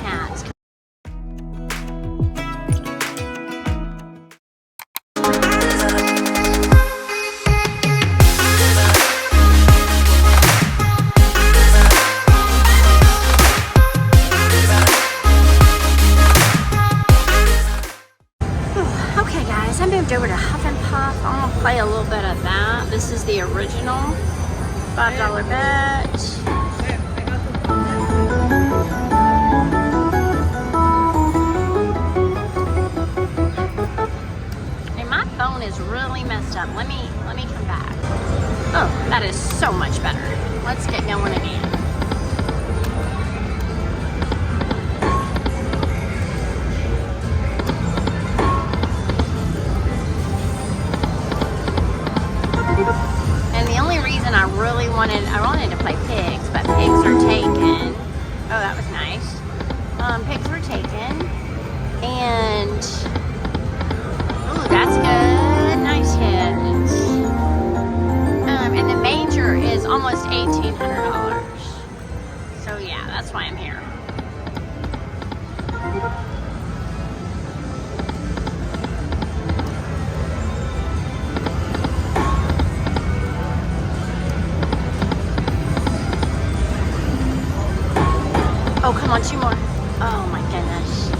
hats. Okay guys, I moved over to Huff and Puff. I'm gonna play a little bit of that. This is the original $5 bet. Hey, my phone is really messed up. Let me come back. Oh, that is so much better. Let's get going again. I wanted to play pigs, but pigs are taken. Oh, that was nice. Pigs were taken. And, ooh, that's good. Nice hit. And the major is almost $1,800. So yeah, that's why I'm here. Oh, come on, 2 more. Oh my goodness.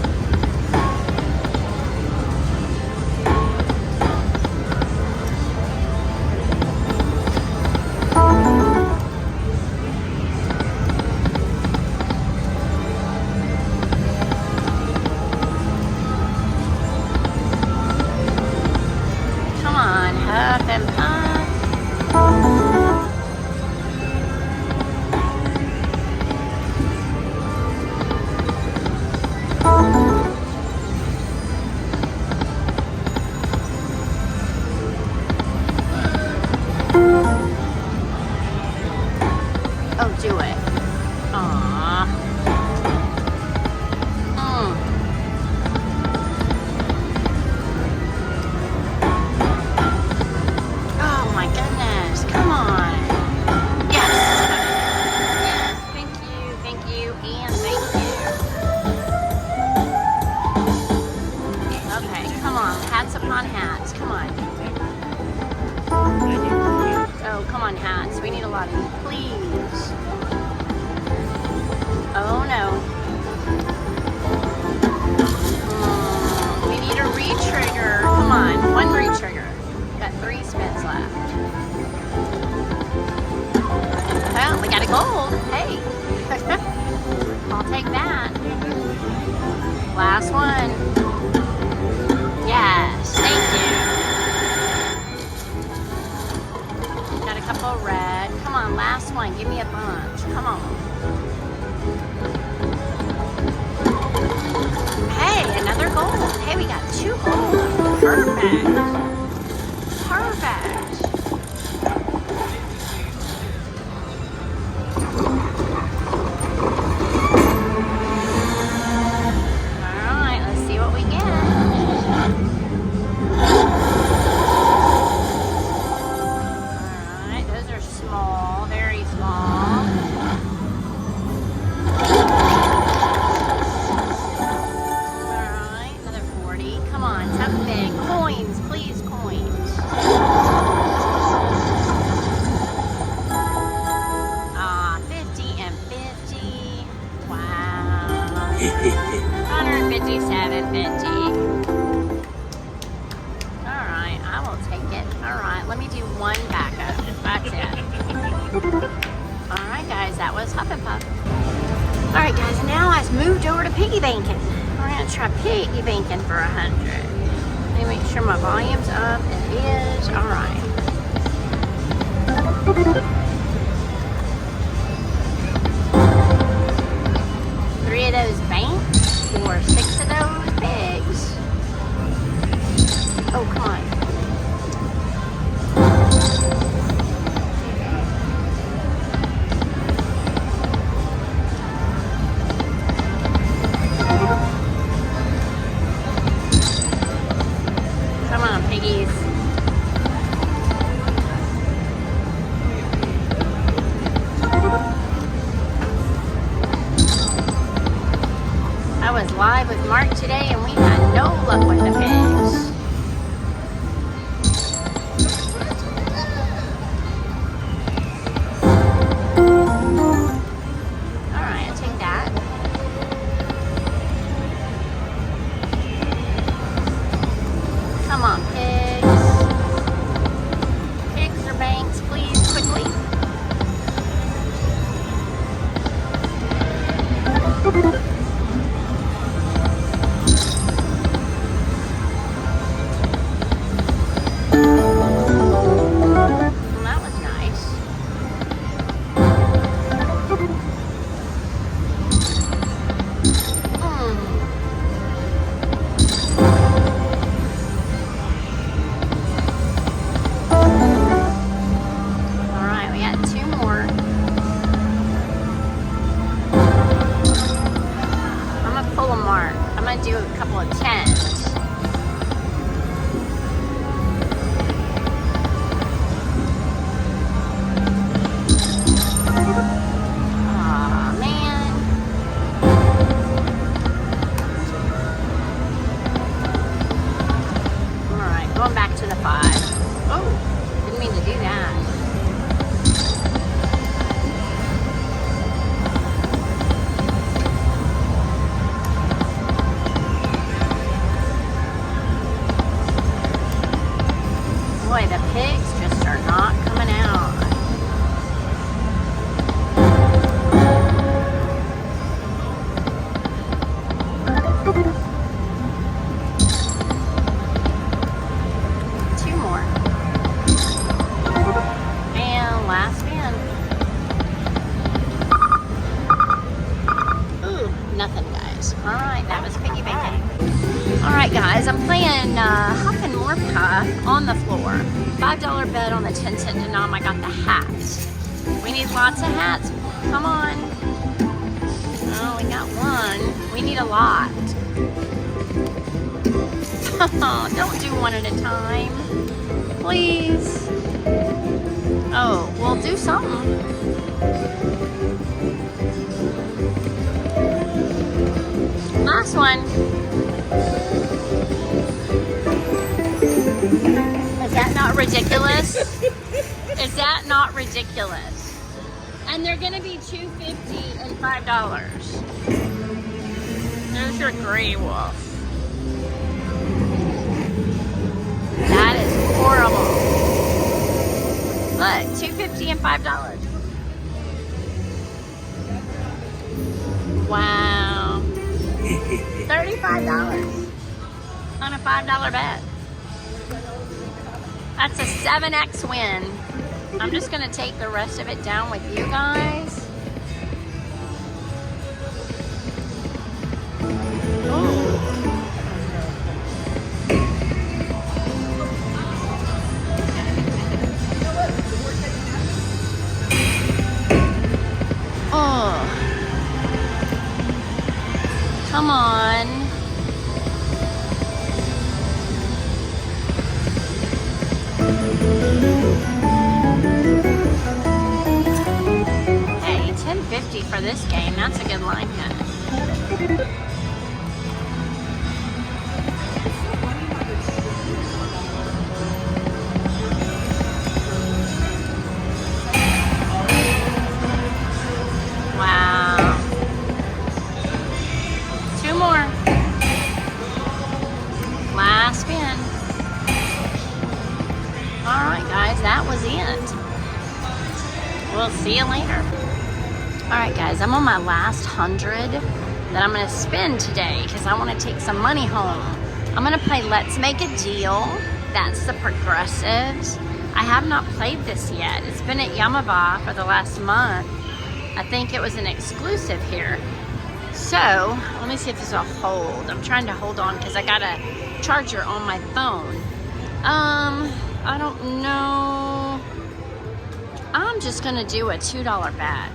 Come on, Huff and Puff. Oh, do it. Aww. Oh my goodness. Come on. Yes. Yes. Thank you, and thank you. Okay, come on. Hats upon hats. Come on. Oh, come on, hats. We need a lot of these, please. Oh, no. We need a re-trigger. Come on, 1 re-trigger. Got 3 spins left. Well, we got a gold. Hey. I'll take that. Last one. Yes, thank you. Got a couple red. Come on, last one. Give me a bunch. Come on. Hey, another gold. Hey, we got 2 gold. Perfect. Perfect. All right, let's see what we get. Small, very small. Alright, another 40. Come on, something big. Coins, please, coins. Ah, 50 and 50. Wow. 157.50. Alright, I will take it. Alright, let me do 1 backup. That's it. Alright guys, that was Huff and Puff. Alright guys, now I've moved over to piggy banking. We're going to try piggy banking for 100. Let me make sure my volume's up. It is. Alright. Three of those banks or 6 of those pigs. Oh, come on. Come on, piggies. I was live with Mark today and we had no luck with the pigs. Alright, I'll take that. Come on, pigs. Pigs or banks, please, quickly. Do a couple of tens. Aw, man. Alright, going back to the 5. Oh, didn't mean to do that. Boy, the pigs just are not coming out. Two more. And last spin. Ooh, nothing, guys. All right, that was piggy banking. All right, guys, I'm playing Huff and More Puff on the floor. $5 bet on the 10-cent denom. I got the hats. We need lots of hats. Come on. Oh, we got one. We need a lot. Oh, don't do one at a time. Please. Oh, we'll do something. Last one. Is that not ridiculous? Is that not ridiculous? And they're gonna be $2.50 and $5. There's your gray wolf. That is horrible. Look, $2.50 and $5. Wow. $35 on a $5 bet. That's a 7x win. I'm just gonna take the rest of it down with you guys. Oh. Come on. Hey, $10.50 for this game. That's a good line cut. Wow. Two more. Last spin. Alright guys, that was it. We'll see you later. Alright guys, I'm on my last 100 that I'm going to spend today because I want to take some money home. I'm going to play Let's Make a Deal. That's the Progressives. I have not played this yet. It's been at Yamava for the last month. I think it was an exclusive here. So, let me see if this will hold. I'm trying to hold on because I got a charger on my phone. I don't know. I'm just gonna do a $2 bet.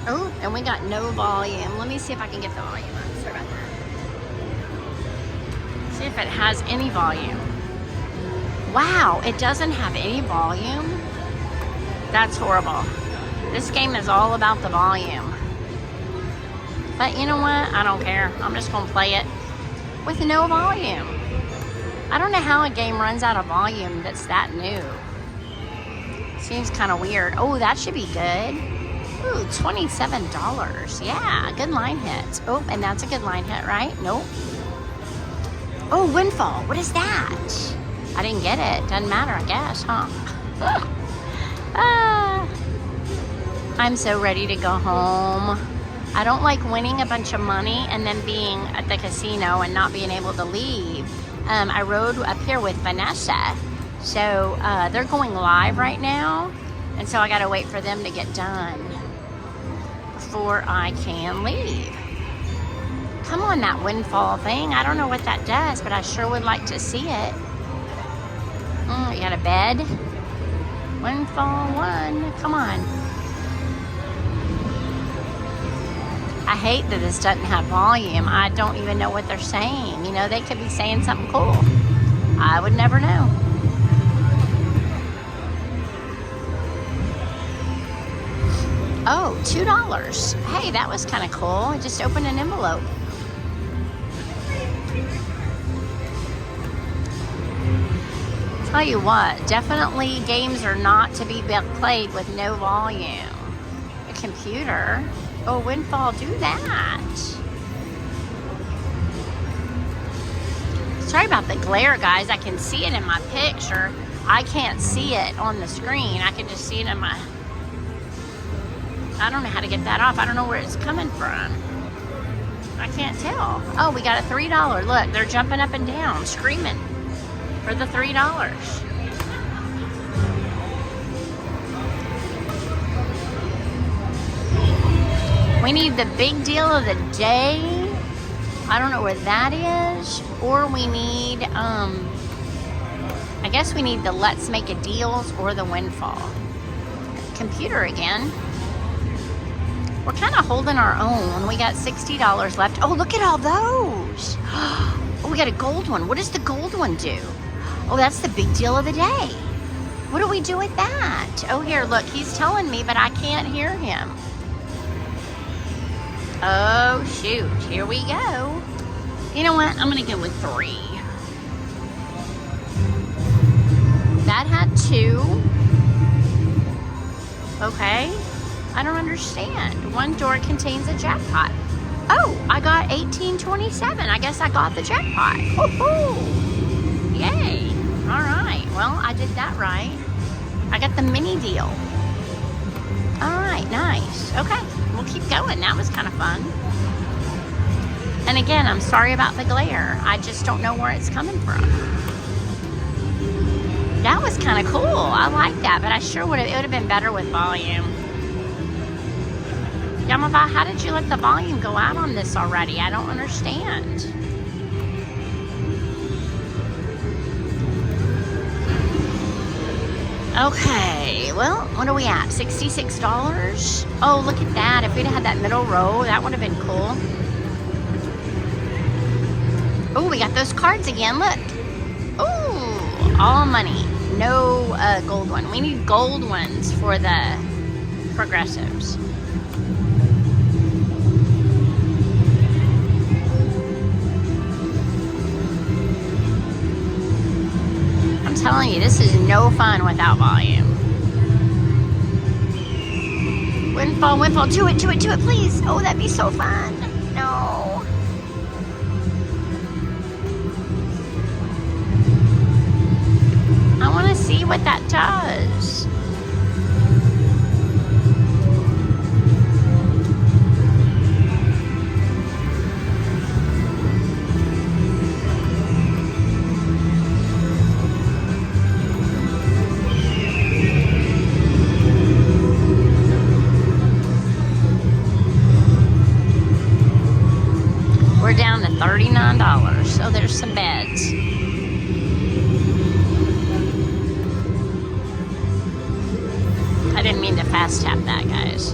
Oh, and we got no volume. Let me see if I can get the volume up. Sorry about that. See if it has any volume. Wow, it doesn't have any volume. That's horrible. This game is all about the volume. But you know what? I don't care. I'm just going to play it with no volume. I don't know how a game runs out of volume that's that new. Seems kind of weird. Oh, that should be good. Ooh, $27. Yeah, good line hit. Oh, and that's a good line hit, right? Nope. Oh, Windfall. What is that? I didn't get it. Doesn't matter, I guess, huh? I'm so ready to go home. I don't like winning a bunch of money and then being at the casino and not being able to leave. I rode up here with Vanessa. So they're going live right now. And so I got to wait for them to get done before I can leave. Come on, that Windfall thing. I don't know what that does, but I sure would like to see it. You got a bed? Windfall 1. Come on. I hate that this doesn't have volume. I don't even know what they're saying. You know, they could be saying something cool. I would never know. Oh, $2. Hey, that was kind of cool. I just opened an envelope. Tell you what, definitely games are not to be played with no volume. A computer. Oh, Windfall, do that. Sorry about the glare, guys. I can see it in my picture. I can't see it on the screen. I can just see it in my... I don't know how to get that off. I don't know where it's coming from. I can't tell. Oh, we got a $3. Look, they're jumping up and down, screaming for the $3. We need the big deal of the day. I don't know where that is. Or we need, I guess we need the Let's Make a Deals or the Windfall. Computer again. We're kind of holding our own. We got $60 left. Oh, look at all those. Oh, we got a gold one. What does the gold one do? Oh, that's the big deal of the day. What do we do with that? Oh, here, look. He's telling me, but I can't hear him. Oh, shoot. Here we go. You know what? I'm going to go with 3. That had 2. Okay. I don't understand. One door contains a jackpot. Oh, I got 1827. I guess I got the jackpot. Woohoo! Yay. All right. Well, I did that right. I got the mini deal. All right. Nice. Okay. We'll keep going. That was kind of fun. And again, I'm sorry about the glare. I just don't know where it's coming from. That was kind of cool. I like that, but I sure would have, it would have been better with volume. Yamava, how did you let the volume go out on this already? I don't understand. Okay, well, what are we at? $66? Oh, look at that. If we'd had that middle row, that would have been cool. Oh, we got those cards again. Look. Oh, all money. No gold one. We need gold ones for the progressives. I'm telling you, this is no fun without volume. Windfall, Windfall, do it, please. Oh, that'd be so fun. No. I want to see what that does. We're down to $39. So there's some beds. I didn't mean to fast tap that, guys.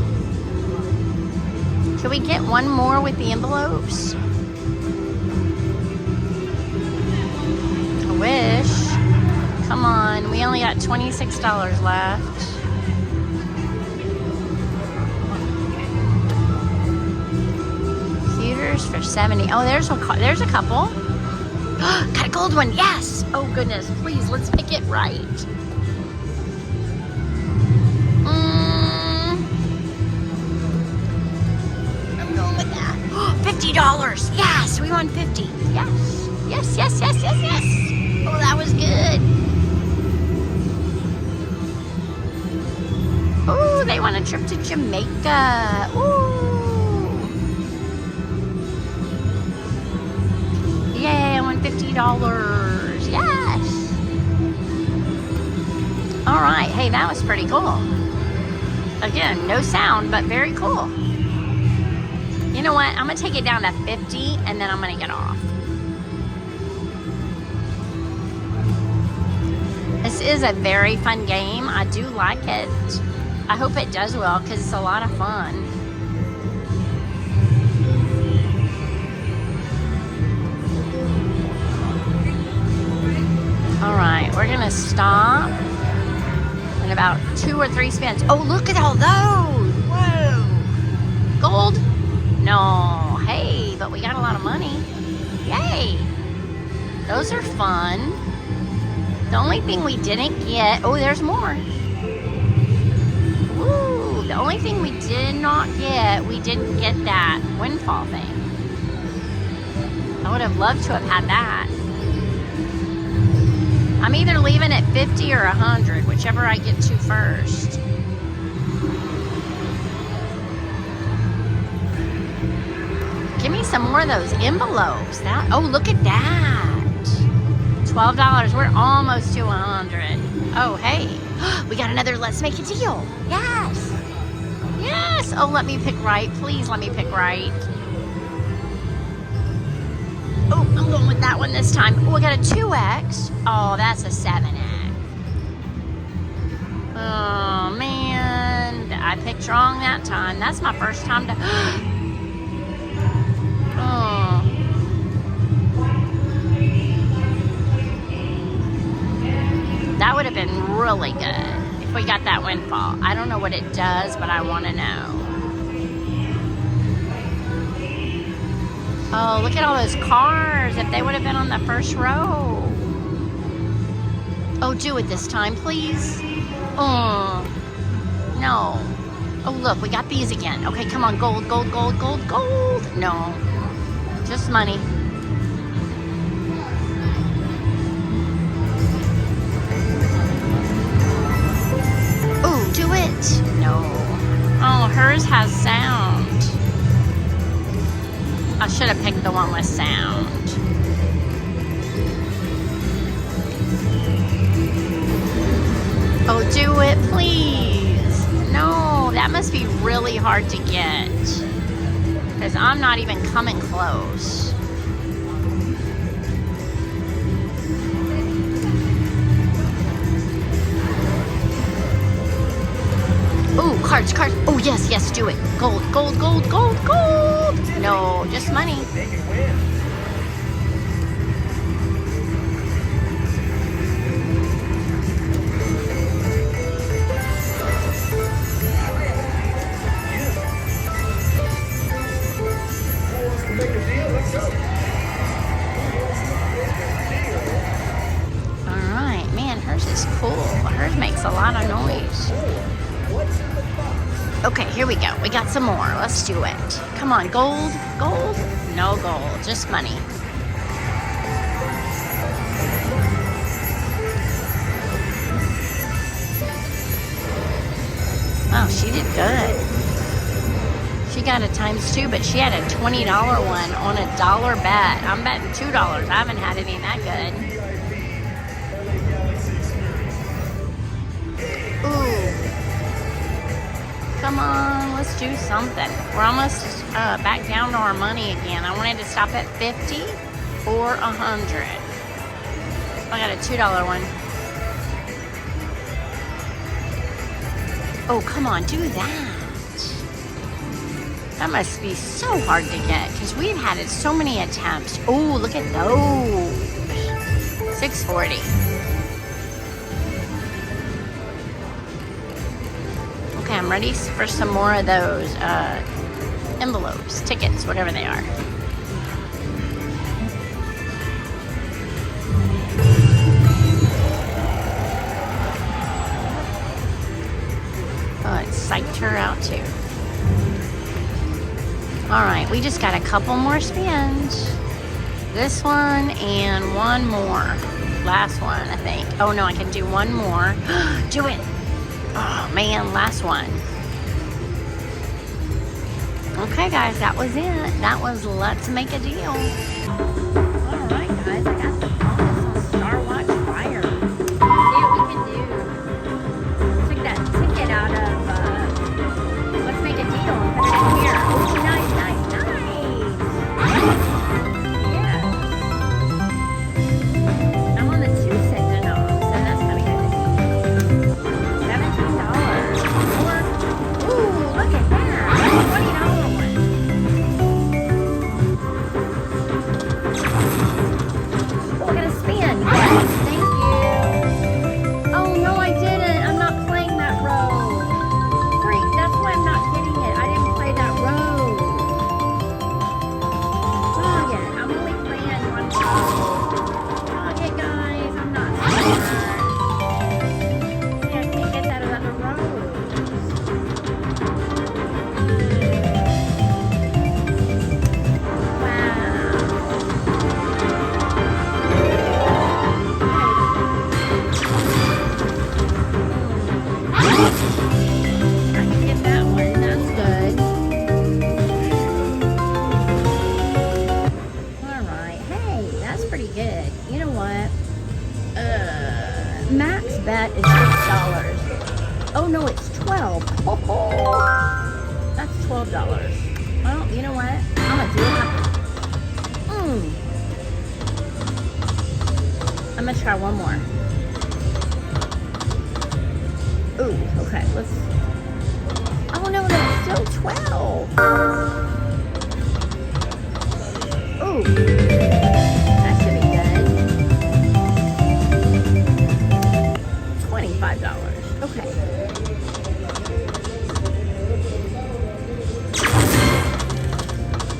Can we get one more with the envelopes? I wish. Come on, we only got $26 left. for 70. Oh, there's a couple. Got a gold one. Yes. Oh goodness. Please, let's pick it right. I'm going with that. $50. Yes, we won 50. Yes. Yes, yes, yes, yes, yes. Oh, that was good. Oh, they want a trip to Jamaica. Ooh. Yay, I won $50. Yes. All right. Hey, that was pretty cool. Again, no sound, but very cool. You know what? I'm going to take it down to 50 and then I'm going to get off. This is a very fun game. I do like it. I hope it does well because it's a lot of fun. All right, we're gonna stop in about 2 or 3 spins. Oh, look at all those! Whoa! Gold? No. Hey, but we got a lot of money. Yay! Those are fun. The only thing we didn't get... Oh, there's more. Woo! The only thing we did not get, we didn't get that windfall thing. I would have loved to have had that. I'm either leaving at 50 or 100, whichever I get to first. Give me some more of those envelopes. Oh, look at that. $12. We're almost to 100. Oh, hey. We got another let's make a deal. Yes. Yes. Oh, let me pick right. Please let me pick right. Oh, I'm going with that one this time. Oh, I got a 2X. Oh, that's a 7X. Oh, man. I picked wrong that time. That's my first time to... Oh. That would have been really good if we got that windfall. I don't know what it does, but I want to know. Oh, look at all those cars. If they would have been on the first row. Oh, do it this time, please. Oh, no. Oh, look, we got these again. Okay, come on, gold, gold, gold, gold, gold. No, just money. Oh, do it. No. Oh, hers has sound. I should have picked the one with sound. Oh, do it, please. No, that must be really hard to get. Because I'm not even coming close. Oh, cards, cards. Oh, yes, yes, do it. Gold, gold, gold, gold, gold. No, just money. All right, man, hers is cool. Hers makes a lot of noise. Okay, here we go. We got some more. Let's do it. Come on, gold, gold. No gold, just money. Oh, she did good. She got a ×2, but she had a $20 one on a $1 bet. I'm betting $2. I haven't had any that good. Ooh. Come on, let's do something. We're almost back down to our money again. I wanted to stop at 50 or 100. I got a $2 one. Oh, come on, do that. That must be so hard to get because we've had it so many attempts. Oh, look at those. 640. Okay, I'm ready for some more of those envelopes, tickets, whatever they are. We just got a couple more spins. This one and one more. Last one, I think. Oh no, I can do one more. Do it. Oh man, last one. Okay guys, that was it. That was Let's Make a Deal. Alright guys, I got the bonus on Star Watch Fire. See what we can do. Took that ticket out of Let's Make a Deal and put it in here. Ooh, nice, nice, nice. Yeah. I'm on the 2 cent and all, so that's gonna be good. $17. Or, ooh, look at that. $20 one. Oh, we're gonna spin. Yes, thank you. Oh no, I didn't. I'm not playing that row. Freak, that's why I'm not getting it. I didn't play that row. Dang it, I'm only playing one row. Dang it, guys, I'm not smart. See, I can't get that other row. I can get that one. That's good. Alright. Hey, that's pretty good. You know what? Max bet is $6. Oh no, it's 12. Oh, that's $12. Well, you know what? I'm gonna do it. I'm gonna try one more. Ooh, okay, let's. Oh no, that's still 12. Ooh, that should be good. $25. Okay.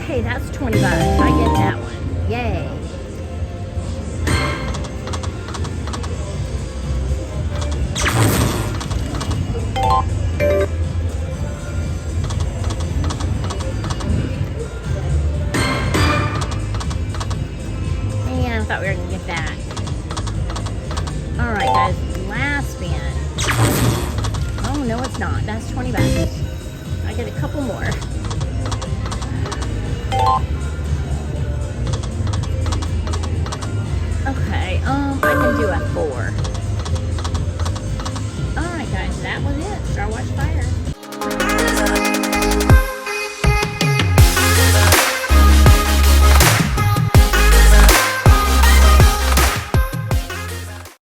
Hey, that's $20. I get that one. Yay. Man, I thought we were gonna get that. Alright guys, last spin. Oh no, it's not. That's $20. I get a couple more. Okay, I can do a 4. Alright guys, that was it. Star Watch Fire.